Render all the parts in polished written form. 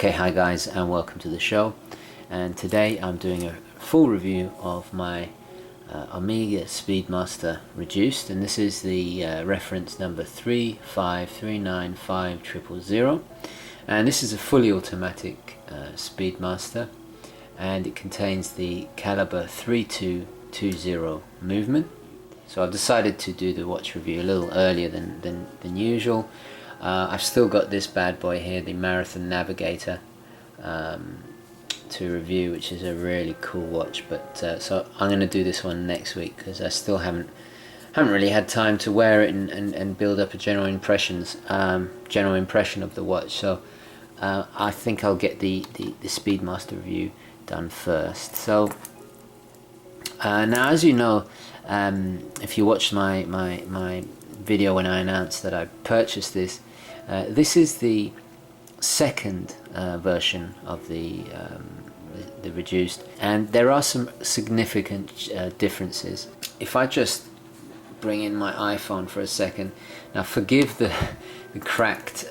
Okay, hi guys, and welcome to the show. And today I'm doing a full review of my Omega Speedmaster Reduced, and this is the reference number 3539500, and this is a fully automatic Speedmaster, and it contains the caliber 3220 movement. So I've decided to do the watch review a little earlier than usual. I've still got this bad boy here, the Marathon Navigator, to review, which is a really cool watch. But so I'm going to do this one next week because I still haven't really had time to wear it and build up a general impression of the watch. So I think I'll get the Speedmaster review done first. So now, as you know, if you watched my video when I announced that I purchased this, this is the second version of the reduced, and there are some significant differences. If I just bring in my iPhone for a second, now forgive the cracked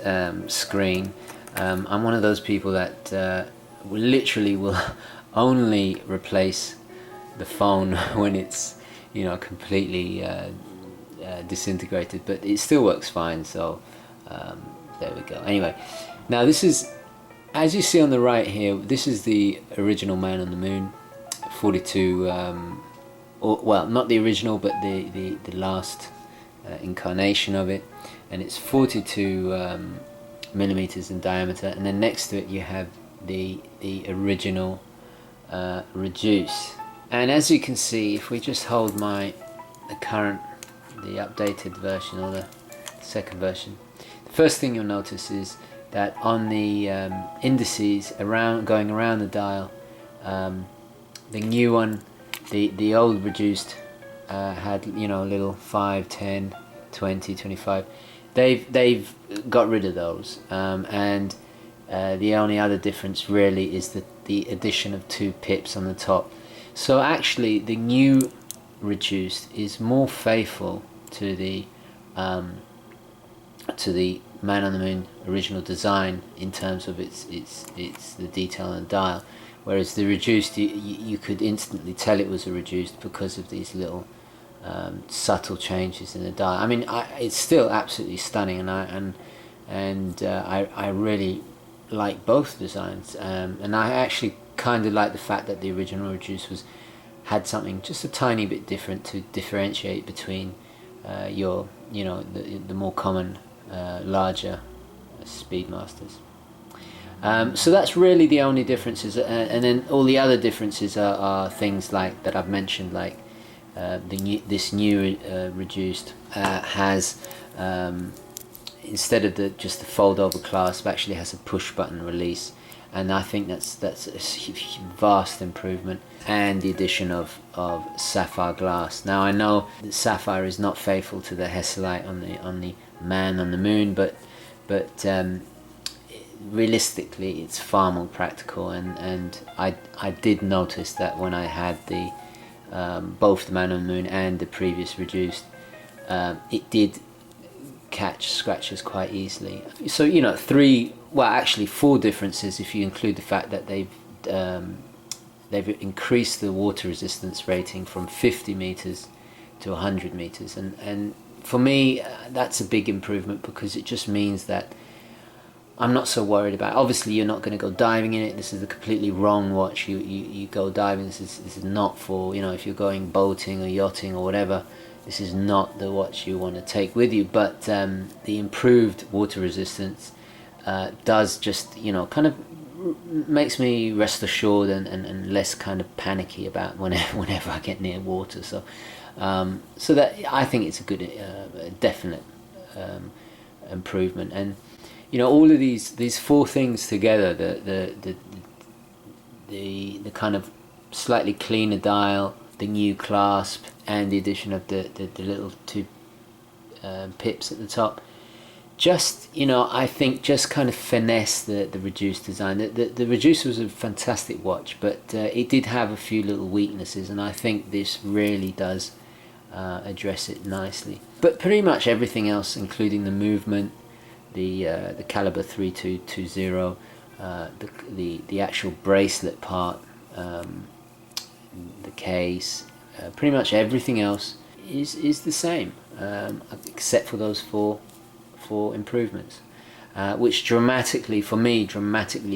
screen. I'm one of those people that literally will only replace the phone when it's, you know, completely disintegrated, but it still works fine. So there we go. Anyway, now this is, as you see on the right here, this is the original Man on the Moon 42, or well, not the original, but the last incarnation of it, and it's 42 millimeters in diameter. And then next to it you have the original reduced. And as you can see, if we just hold the updated version, or the second version, the first thing you'll notice is that on the indices going around the dial, the new one, the old reduced had, you know, little 5, 10, 20, 25. They've got rid of those, and the only other difference really is the addition of 2 pips on the top. So actually the new reduced is more faithful to the Man on the Moon original design in terms of its the detail on the dial, whereas the reduced, you could instantly tell it was a reduced because of these little subtle changes in the dial. I mean, it's still absolutely stunning, and I really like both designs, and I actually kind of like the fact that the original reduced had something just a tiny bit different to differentiate between the more common larger Speedmasters. So that's really the only differences, and then all the other differences are things like that I've mentioned, like this new reduced has, instead of just the fold over clasp, actually has a push button release, and I think that's a vast improvement. And the addition of sapphire glass. Now I know that sapphire is not faithful to the Hesalite on the Man on the Moon, but realistically it's far more practical, and I did notice that when I had both the Man on the Moon and the previous reduced, it did catch scratches quite easily. So, you know, 4 differences if you include the fact that they've increased the water resistance rating from 50 meters to 100 meters, and for me that's a big improvement, because it just means that I'm not so worried about, obviously you're not going to go diving in it. This is a completely wrong watch. You go diving, this is not for, you know, if you're going boating or yachting or whatever, this is not the watch you want to take with you. But the improved water resistance does just, you know, kind of makes me rest assured and less kind of panicky about whenever I get near water. So so that I think it's a good definite improvement. And you know, all of these 4 things together, the kind of slightly cleaner dial, the new clasp, and the addition of the little 2 pips at the top, just, you know, I think just kind of finesse the reduced design. The reduced was a fantastic watch, but it did have a few little weaknesses, and I think this really does address it nicely. But pretty much everything else, including the movement, the caliber 3220, the actual bracelet part, the case, pretty much everything else is the same, except for those four improvements, which dramatically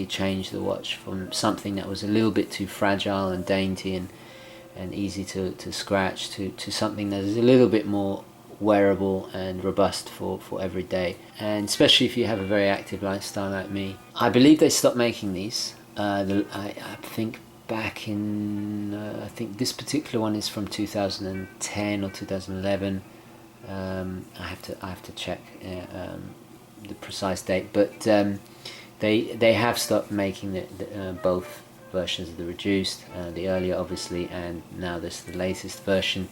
changed the watch from something that was a little bit too fragile and dainty and easy to scratch to something that is a little bit more wearable and robust for every day, and especially if you have a very active lifestyle like me. I believe they stopped making these. I think back in I think this particular one is from 2010 or 2011. I have to check the precise date, but they have stopped making both versions of the reduced, the earlier obviously, and now this the latest version.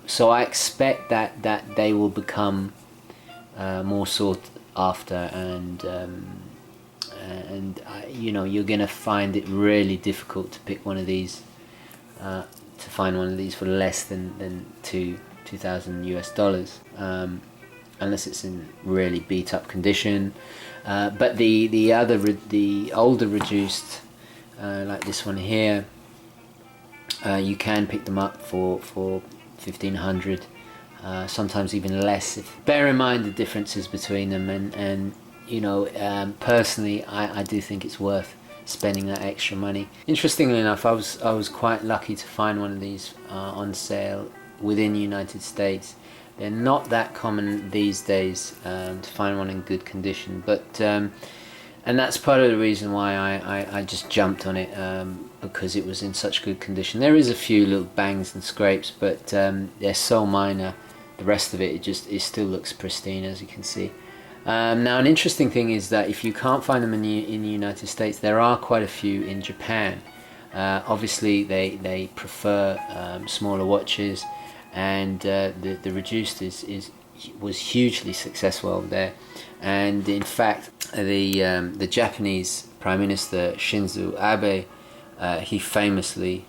So I expect that they will become more sought after, and you know, you're gonna find it really difficult to pick one of these, to find one of these for less than $2,000 US, unless it's in really beat up condition. But the older reduced, like this one here, you can pick them up for $1,500, sometimes even less. Bear in mind the differences between them, and you know, personally, I do think it's worth spending that extra money. Interestingly enough, I was quite lucky to find one of these on sale within the United States. They're not that common these days, to find one in good condition, but and that's part of the reason why I just jumped on it, because it was in such good condition. There is a few little bangs and scrapes, but they're so minor. The rest of it still looks pristine, as you can see. Now, an interesting thing is that if you can't find them in the United States, there are quite a few in Japan. Obviously, they prefer smaller watches, and the reduced was hugely successful over there. And in fact, the Japanese Prime Minister Shinzo Abe, he famously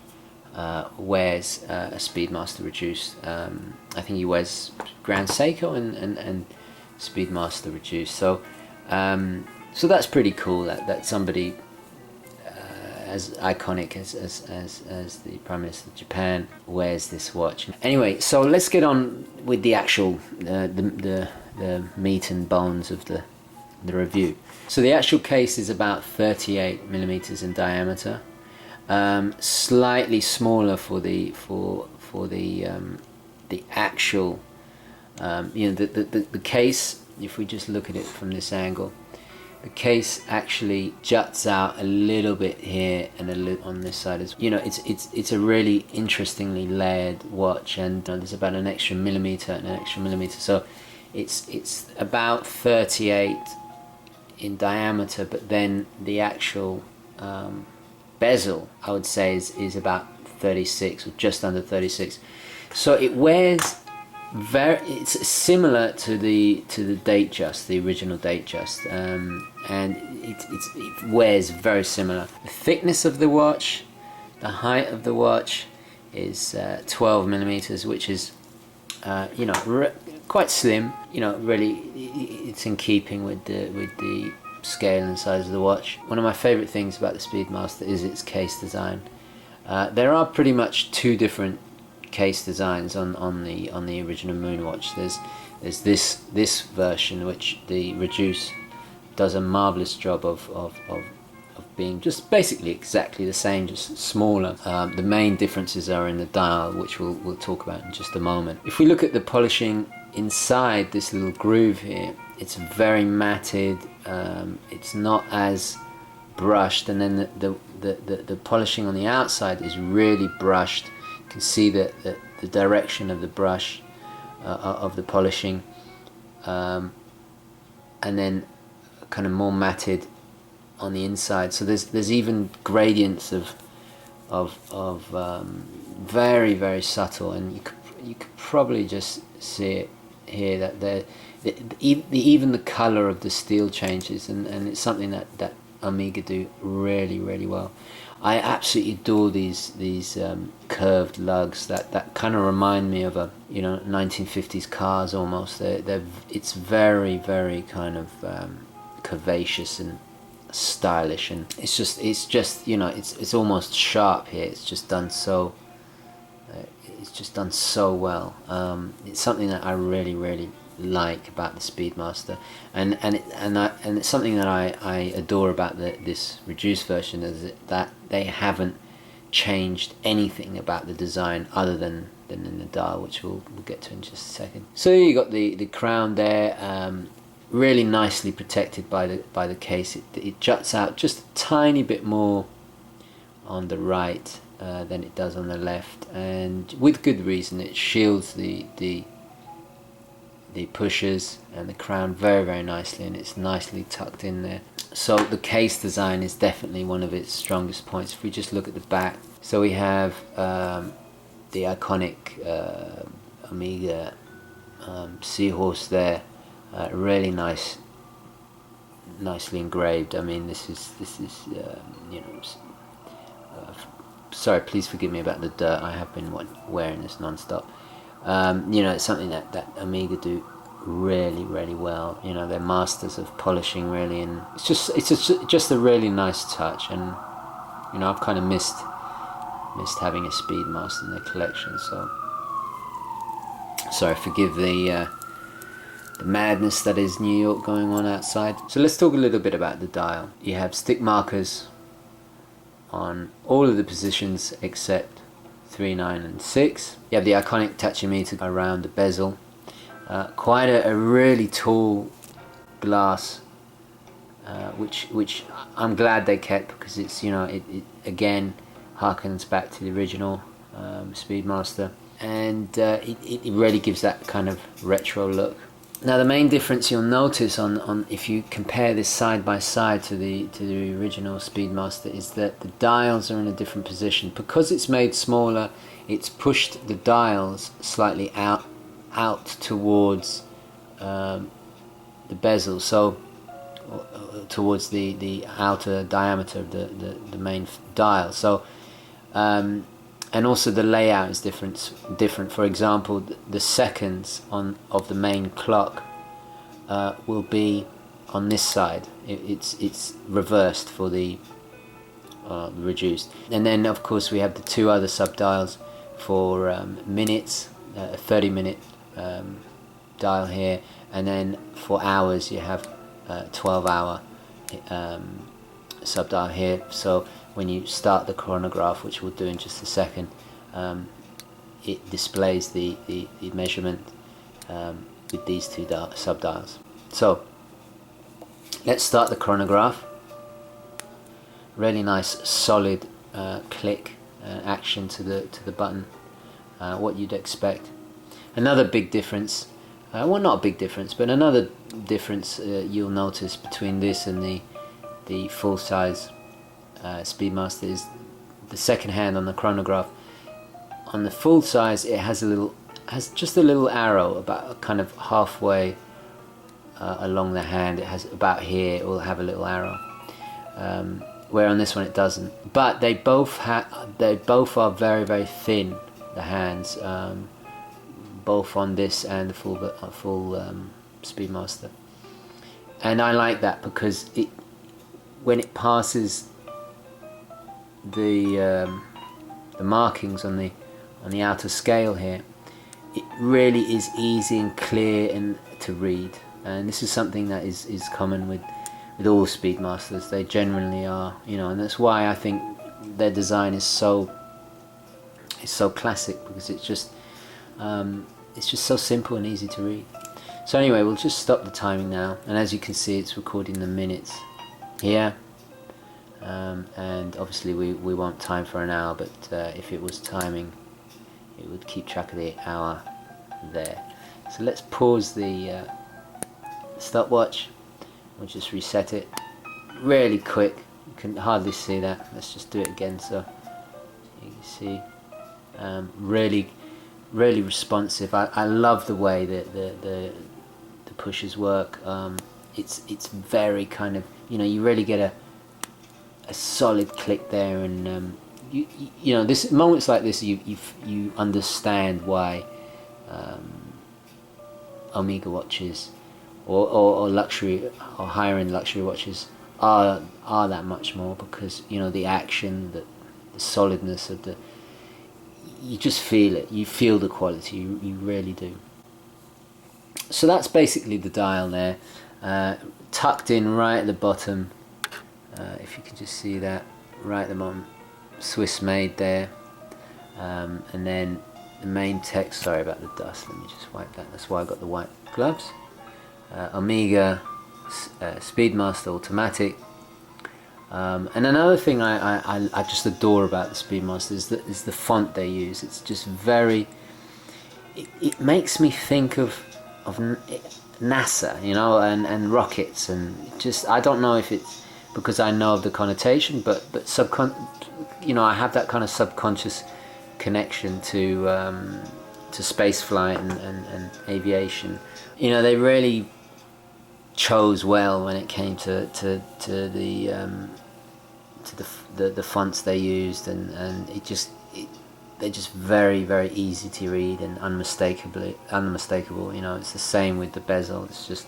wears a Speedmaster reduced. I think he wears Grand Seiko and Speedmaster reduced. So so that's pretty cool that somebody as iconic as the Prime Minister of Japan wears this watch. Anyway, so let's get on with the actual the meat and bones of the review. So the actual case is about 38 millimeters in diameter, slightly smaller for the actual you know, the case. If we just look at it from this angle, the case actually juts out a little bit here and a little on this side as well. You know, it's a really interestingly layered watch, and there's about an extra millimeter and an extra millimeter, so it's about 38 in diameter, but then the actual bezel, I would say, is about 36 or just under 36. So it wears it's similar to the Datejust, the original Datejust, and it wears very similar. The thickness of the watch, the height of the watch is 12 millimeters, which is you know, quite slim. You know, really, it's in keeping with the scale and size of the watch. One of my favorite things about the Speedmaster is its case design. There are pretty much two different case designs on the original Moonwatch. There's this version, which the Reduce does a marvelous job of being just basically exactly the same, just smaller. The main differences are in the dial, which we'll talk about in just a moment. If we look at the polishing inside this little groove here, it's very matted. It's not as brushed, and then the polishing on the outside is really brushed. You can see the direction of the brush of the polishing, and then kind of more matted on the inside. So there's even gradients of very, very subtle, and you could probably just see it here, that even the color of the steel changes, and it's something that Omega do really, really well. I absolutely adore these curved lugs that kind of remind me of 1950s cars almost. It's very, very kind of curvaceous and stylish, and it's just you know, it's almost sharp here. It's just done so well. It's something that I really like about the Speedmaster, and it's something that I adore about this reduced version, is that they haven't changed anything about the design other than in the dial, which we'll get to in just a second. So you got the crown there, really nicely protected by the case. It juts out just a tiny bit more on the right than it does on the left, and with good reason. It shields the pushers and the crown very nicely, and it's nicely tucked in there. So the case design is definitely one of its strongest points. If we just look at the back, so we have the iconic Omega seahorse there, really nicely engraved. I mean, this is you know, sorry, please forgive me about the dirt. I have been wearing this non-stop. You know, it's something that Omega do really well. You know, they're masters of polishing, really, and it's just a really nice touch. And you know, I've kind of missed having a Speedmaster in the collection, so sorry, forgive the madness that is New York going on outside. So let's talk a little bit about the dial. You have stick markers on all of the positions except 3, 9 and 6. You have the iconic tachymeter around the bezel. Quite a really tall glass, which I'm glad they kept, because it's, you know, it again harkens back to the original Speedmaster, and it really gives that kind of retro look. Now the main difference you'll notice on if you compare this side by side to the original Speedmaster is that the dials are in a different position. Because it's made smaller, it's pushed the dials slightly out towards the bezel, so towards the outer diameter of the main dial. So and also the layout is different. For example, the seconds of the main clock will be on this side. It's reversed for the reduced. And then of course we have the two other subdials for minutes, a 30-minute dial here, and then for hours you have 12-hour subdial here. So when you start the chronograph, which we'll do in just a second, it displays the measurement with these two subdials. So let's start the chronograph. Really nice solid click action to the button, what you'd expect. Another big difference, well, not a big difference, but another difference you'll notice between this and the full-size Speedmaster is the second hand on the chronograph. On the full size, it has just a little arrow about kind of halfway along the hand. It has about here. It will have a little arrow, where on this one it doesn't. But they both are very thin. The hands, both on this and the full Speedmaster, and I like that because when it passes the markings on the outer scale here, it really is easy and clear and to read. And this is something that is common with all Speedmasters. They generally are, you know, and that's why I think their design is so classic, because it's just so simple and easy to read. So anyway, we'll just stop the timing now, and as you can see, it's recording the minutes here. And obviously we won't time for an hour, but if it was timing, it would keep track of the hour there. So let's pause the stopwatch. We'll just reset it really quick. You can hardly see that. Let's just do it again so you can see. Really responsive. I love the way that the pushes work. It's very kind of, you know, you really get a solid click there, and you know, this moments like this, you understand why Omega watches or luxury or higher end luxury watches are that much more, because you know the action, the solidness of the, you just feel it. You feel the quality. You really do. So that's basically the dial there, tucked in right at the bottom. If you can just see that right at the bottom, Swiss made there, and then the main text. Sorry about the dust. Let me just wipe that. That's why I got the white gloves. Omega Speedmaster automatic. And another thing I just adore about the Speedmaster is the font they use. It's just very. It makes me think of NASA, you know, and rockets, and just, I don't know if it's because I know of the connotation, but you know, I have that kind of subconscious connection to space flight and aviation. You know, they really chose well when it came to the fonts they used, and they're just very easy to read and unmistakable. You know, it's the same with the bezel. It's just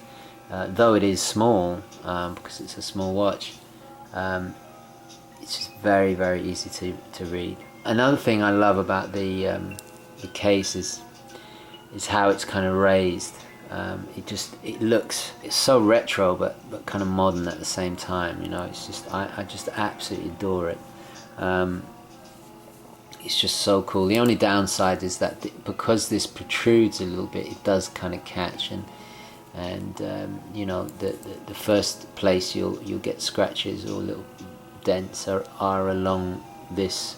though it is small, because it's a small watch, it's just very easy to read. Another thing I love about the case is how it's kind of raised. It's so retro, but kind of modern at the same time. You know, it's just, I just absolutely adore it. It's just so cool. The only downside is that because this protrudes a little bit, it does kind of catch, and you know, the first place you'll get scratches or little dents are along this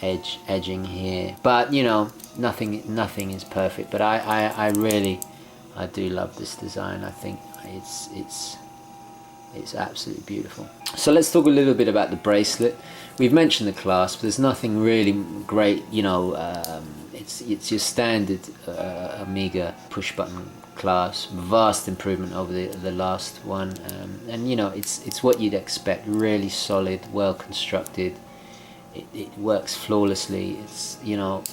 edging here. But you know, nothing is perfect. But I really do love this design. I think it's absolutely beautiful. So let's talk a little bit about the bracelet. We've mentioned the clasp. There's nothing really great, you know. It's your standard Omega push button clasp. Vast improvement over the last one, and you know, it's what you'd expect. Really solid, well constructed. It works flawlessly. It's, you know,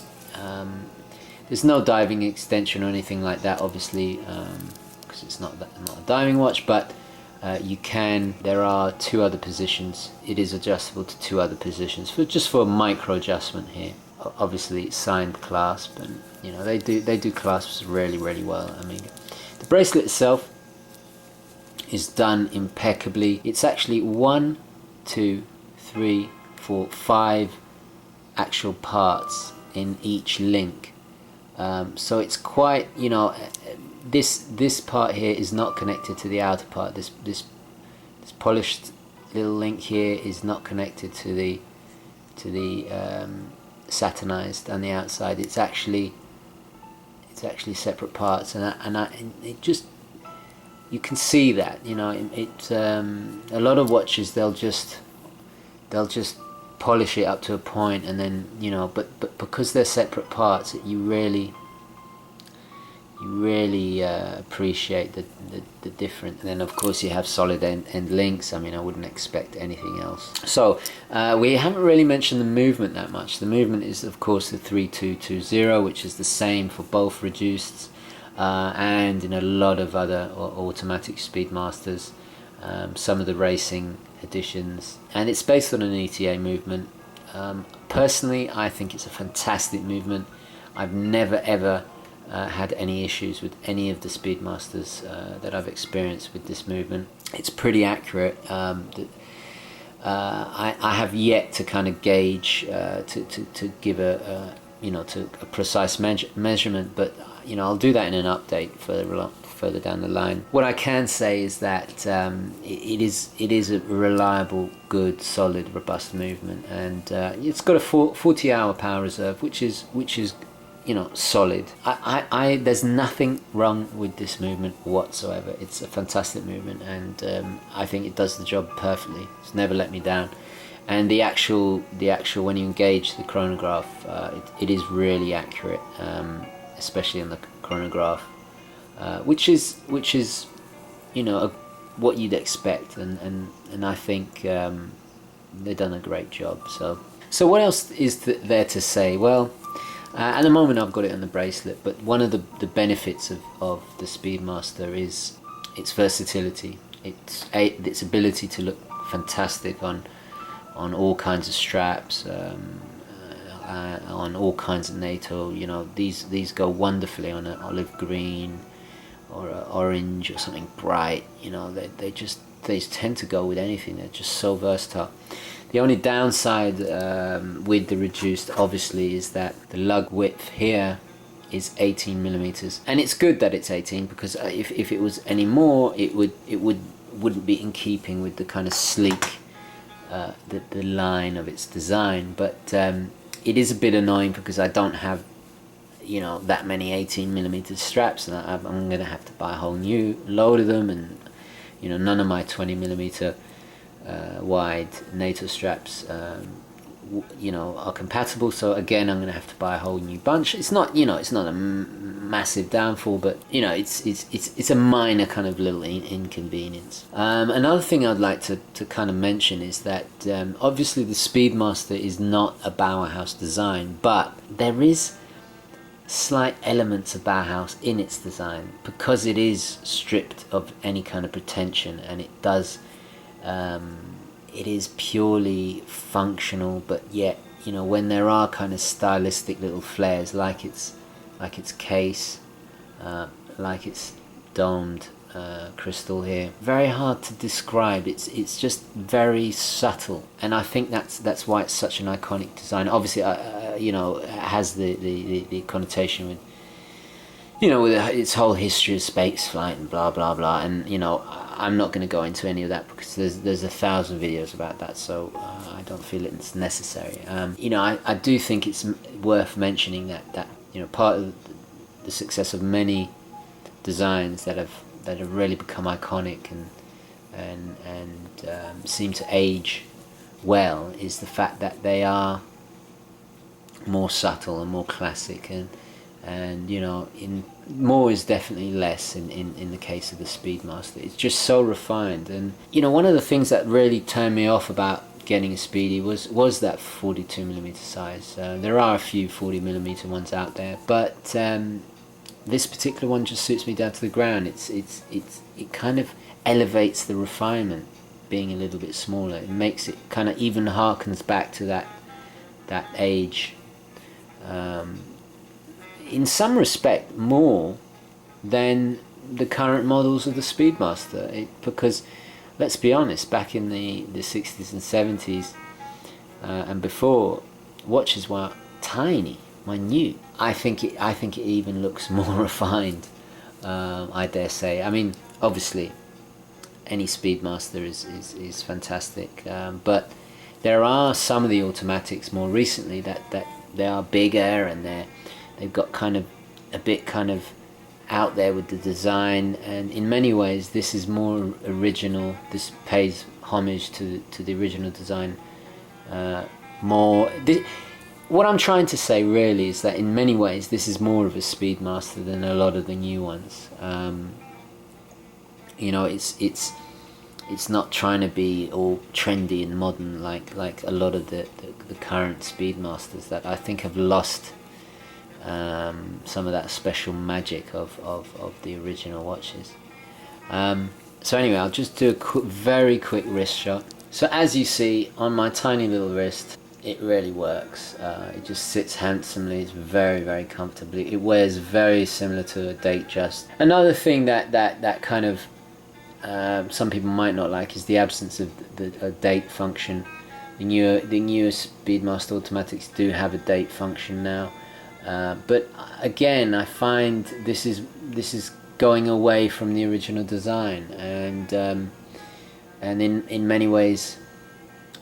there's no diving extension or anything like that, obviously, because it's not a diving watch, but there are two other positions. It is adjustable to two other positions just for a micro adjustment here. Obviously it's signed clasp, and you know, they do clasps really well. I mean, the bracelet itself is done impeccably. It's actually 1, 2, 3, 4, 5 actual parts in each link. So it's quite, you know, this part here is not connected to the outer part. This polished little link here is not connected to the satinized on the outside. It's actually separate parts, and it just, you can see that, you know, a lot of watches they'll just polish it up to a point, and then, you know, but because they're separate parts, you really appreciate the difference. And then of course you have solid end links. I mean, I wouldn't expect anything else. So we haven't really mentioned the movement that much. The movement is of course the 3220, which is the same for both reduced and in a lot of other automatic Speedmasters, some of the racing editions, and it's based on an ETA movement. Personally, I think it's a fantastic movement. I've never ever had any issues with any of the Speedmasters that I've experienced with this movement. It's pretty accurate. I have yet to kind of gauge to give a precise measurement, but you know, I'll do that in an update further down the line. What I can say is that it is a reliable, good, solid, robust movement, and it's got a 40-hour power reserve, which is you know, solid. There's nothing wrong with this movement whatsoever. It's a fantastic movement, and I think it does the job perfectly. It's never let me down. And the actual when you engage the chronograph, it is really accurate, especially on the chronograph, which is you know, what you'd expect, and I think they've done a great job. So what else is there to say? Well, at the moment I've got it on the bracelet, but one of the benefits of the Speedmaster is its versatility. its ability to look fantastic on all kinds of straps, on all kinds of NATO. You know, these go wonderfully on an olive green or an orange or something bright. You know, they tend to go with anything. They're just so versatile. The only downside with the reduced, obviously, is that the lug width here is 18 millimeters, and it's good that it's 18, because if it was any more, it wouldn't be in keeping with the kind of sleek the line of its design. But it is a bit annoying because I don't have, you know, that many 18 millimeter straps, and I'm gonna have to buy a whole new load of them, and you know, none of my 20 millimeter wide NATO straps you know, are compatible. So again, I'm gonna have to buy a whole new bunch. It's not, you know, it's not a massive downfall, but you know, it's a minor kind of little inconvenience. Another thing I'd like to kind of mention is that obviously the Speedmaster is not a Bauhaus design, but there is slight elements of Bauhaus in its design, because it is stripped of any kind of pretension, and it does it is purely functional, but yet, you know, when there are kind of stylistic little flares, like its case, like its domed crystal here, very hard to describe. It's just very subtle, and I think that's why it's such an iconic design. Obviously, you know, it has the connotation with, you know, with its whole history of space flight and blah blah blah, and you know, I'm not going to go into any of that because there's 1,000 videos about that, so I don't feel it's necessary. You know, I do think it's worth mentioning that you know, part of the success of many designs that have really become iconic and seem to age well is the fact that they are more subtle and more classic, and you know, more is definitely less in the case of the Speedmaster. It's just so refined. And you know, one of the things that really turned me off about getting a Speedy was that 42mm size. There are a few 40mm ones out there, but this particular one just suits me down to the ground. It kind of elevates the refinement, being a little bit smaller. It makes it kind of even harkens back to that age. In some respect, more than the current models of the Speedmaster, because let's be honest, back in the 60s and 70s and before, watches were tiny, minute. I think it even looks more refined, I dare say. I mean, obviously any Speedmaster is fantastic, but there are some of the automatics more recently that they are bigger, and they've got kind of a bit kind of out there with the design, and in many ways this is more original. This pays homage to the original design more. What I'm trying to say really is that in many ways this is more of a Speedmaster than a lot of the new ones. You know, it's not trying to be all trendy and modern like a lot of the current Speedmasters that I think have lost some of that special magic of the original watches. So anyway, I'll just do a very quick wrist shot. So as you see on my tiny little wrist, it really works. It just sits handsomely. It's very comfortably. It wears very similar to a Datejust. Another thing that kind of some people might not like is the absence of a date function. The newer Speedmaster automatics do have a date function now, but again, I find this is going away from the original design, and in many ways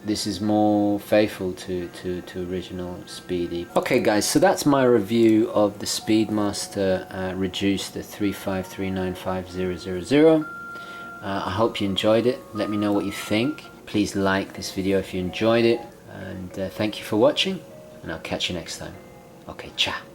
this is more faithful to original Speedy. Okay guys, so that's my review of the Speedmaster reduced, the 3539500. I hope you enjoyed it. Let me know what you think. Please like this video if you enjoyed it, and thank you for watching, and I'll catch you next time. Okay, ciao.